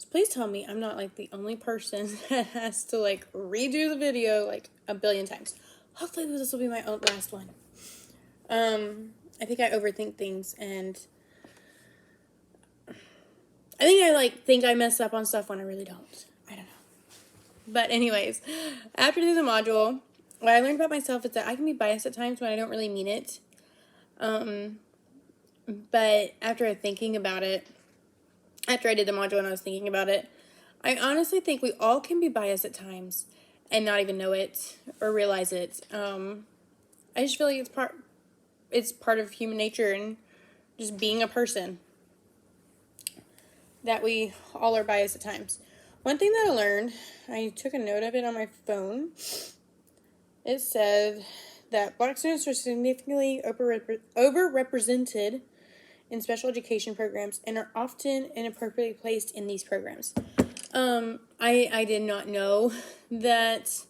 So please tell me I'm not, like, the only person that has to, like, redo the video, like, a billion times. Hopefully this will be my last one. I think I overthink things, and I think I mess up on stuff when I really don't. I don't know. But anyways, after the module, what I learned about myself is that I can be biased at times when I don't really mean it. But after thinking about it, after I did the module and I was thinking about it, I honestly think we all can be biased at times and not even know it or realize it. I just feel like it's part of human nature and just being a person, that we all are biased at times. One thing that I learned, I took a note of it on my phone. It said that Black students are significantly overrepresented in special education programs and are often inappropriately placed in these programs. I did not know that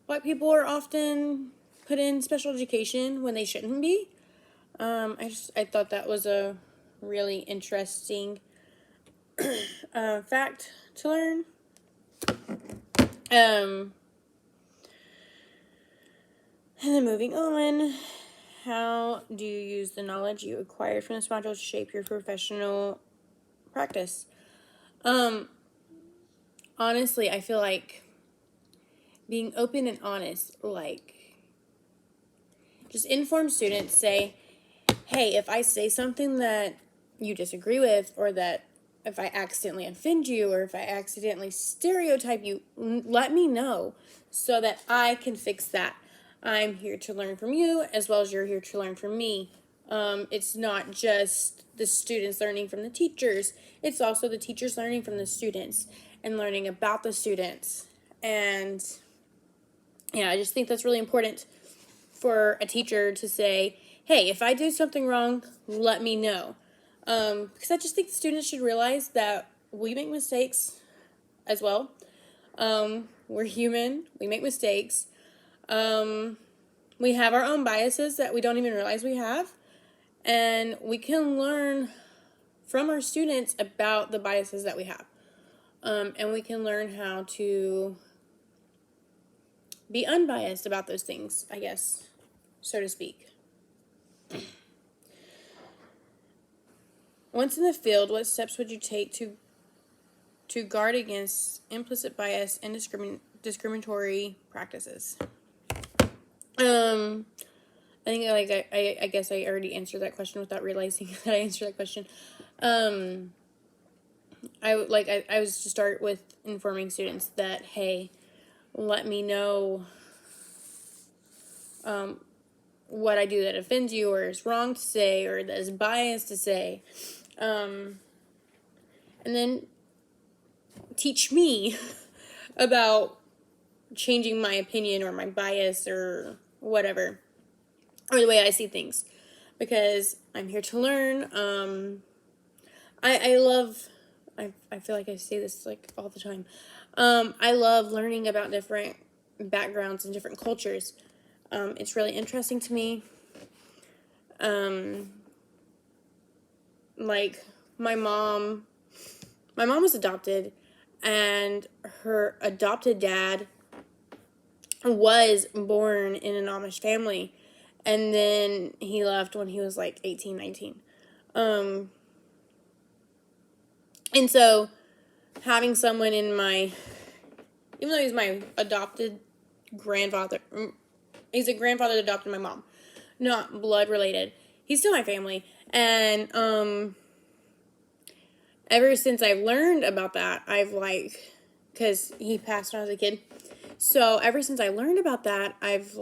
Black people are often put in special education when they shouldn't be. I thought that was a really interesting fact to learn. And then moving on, how do you use the knowledge you acquired from this module to shape your professional practice? Honestly, I feel like being open and honest, like, just inform students, say, hey, if I say something that you disagree with, or that if I accidentally offend you, or if I accidentally stereotype you, let me know so that I can fix that. I'm here to learn from you as well as you're here to learn from me. It's not just the students learning from the teachers, it's also the teachers learning from the students and learning about the students. And yeah, I just think that's really important for a teacher to say, hey, if I do something wrong, let me know. Because I just think students should realize that we make mistakes as well. We're human. We make mistakes. We have our own biases that we don't even realize we have. And we can learn from our students about the biases that we have. And we can learn how to be unbiased about those things, I guess, so to speak. Once in the field, what steps would you take to guard against implicit bias and discriminatory practices? I think I guess I already answered that question without realizing that I answered that question. I was to start with informing students that, hey, let me know what I do that offends you or is wrong to say or that is biased to say. And then teach me about changing my opinion or my bias or whatever, or the way I see things, because I'm here to learn. I feel like I say this like all the time. I love learning about different backgrounds and different cultures. It's really interesting to me. Like my mom was adopted, and her adopted dad was born in an Amish family, and then he left when he was like 18, 19. And so having someone in my, even though he's my adopted grandfather, he's a grandfather that adopted my mom, not blood related, he's still my family. And ever since I've learned about that, because he passed when I was a kid, so ever since I learned about that, I've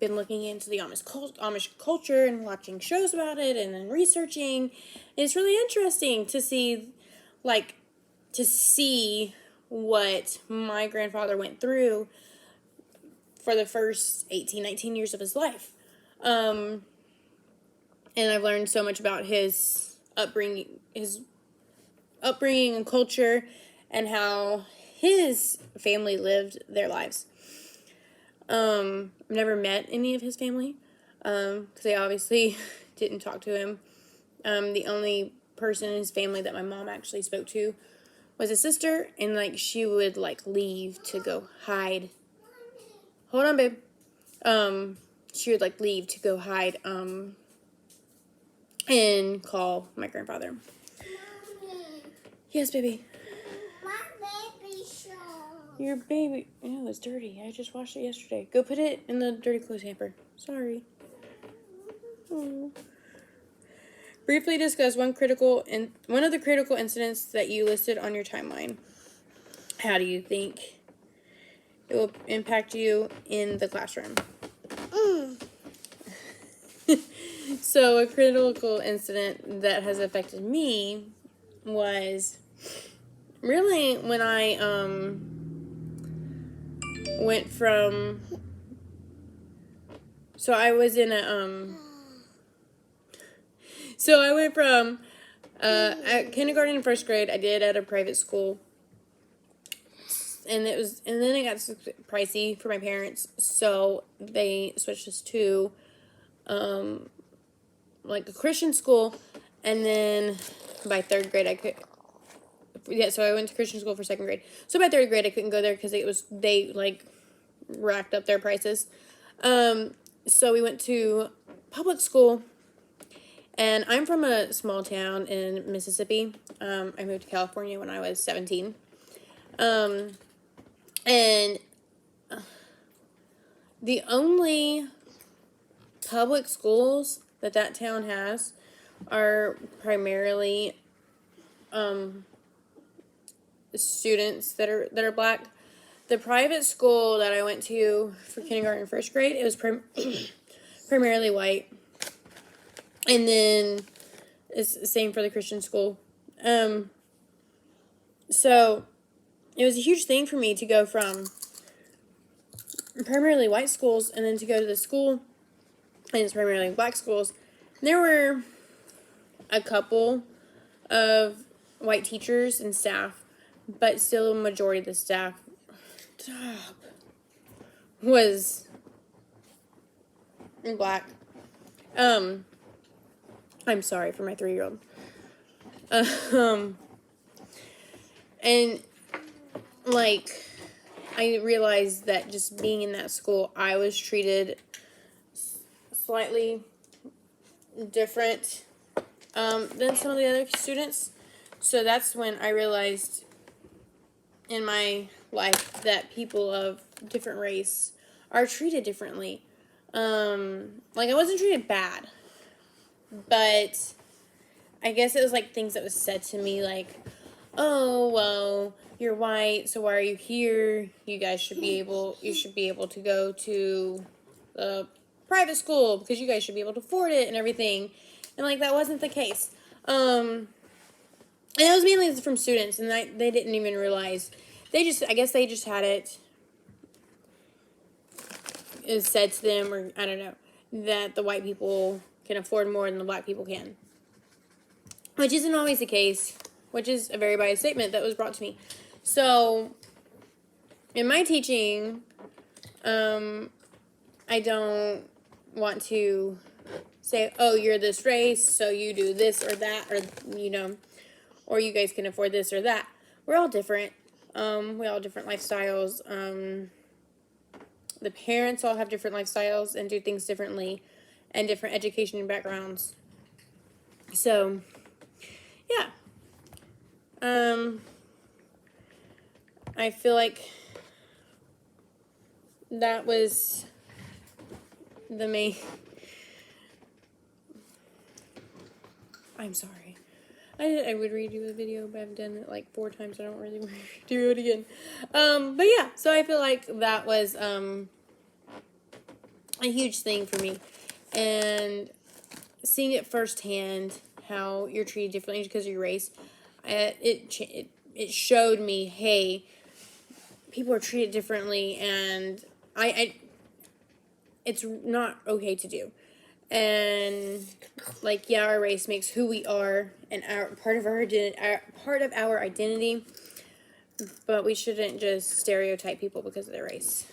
been looking into the Amish culture and watching shows about it and then researching. And it's really interesting to see what my grandfather went through for the first 18, 19 years of his life. And I've learned so much about his upbringing and culture, and how his family lived their lives. I've never met any of his family, because they obviously didn't talk to him. The only person in his family that my mom actually spoke to was a sister, and like she would like leave to go hide. Hold on, babe. She would like leave to go hide and call my grandfather. Mommy, Yes, baby. my baby shawl. Your baby, no, it's dirty. I just washed it yesterday. Go put it in the dirty clothes hamper. Sorry. Oh. Briefly discuss one of the critical incidents that you listed on your timeline. How do you think it will impact you in the classroom? So a critical incident that has affected me was really when I went from, so I was in a so I went from at kindergarten and first grade I did at a private school, and then it got pricey for my parents, so they switched us to like a Christian school, and then by third grade so I went to Christian school for second grade. So by third grade I couldn't go there because they like racked up their prices. So we went to public school, and I'm from a small town in Mississippi. I moved to California when I was 17. And the only public schools that town has are primarily students that are black. The private school that I went to for kindergarten and first grade, it was primarily white. And then it's the same for the Christian school. So it was a huge thing for me to go from primarily white schools and then to go to the school, and it's primarily black schools. There were a couple of white teachers and staff, but still a majority of the staff was black. I'm sorry for my 3-year-old. And like I realized that just being in that school, I was treated slightly different than some of the other students. So that's when I realized in my life that people of different race are treated differently. Like I wasn't treated bad, but I guess it was like things that was said to me like, oh, well, you're white, so why are you here? You should be able to go to a private school because you guys should be able to afford it and everything. And like that wasn't the case. And it was mainly from students, and they didn't even realize. I guess they just had it said to them, or I don't know, that the white people can afford more than the black people can. Which isn't always the case, which is a very biased statement that was brought to me. So, in my teaching, I don't want to say, oh, you're this race, so you do this or that, or you guys can afford this or that. We're all different. We all have different lifestyles. The parents all have different lifestyles and do things differently, and different education backgrounds. So, yeah. I feel like that was the main... I'm sorry. I would redo the video, but I've done it like 4 times. I don't really want to do it again. But yeah, so I feel like that was a huge thing for me. And seeing it firsthand, how you're treated differently because of your race, it showed me, hey, people are treated differently, and it's not okay to do. And like, yeah, our race makes who we are and part of our identity, but we shouldn't just stereotype people because of their race.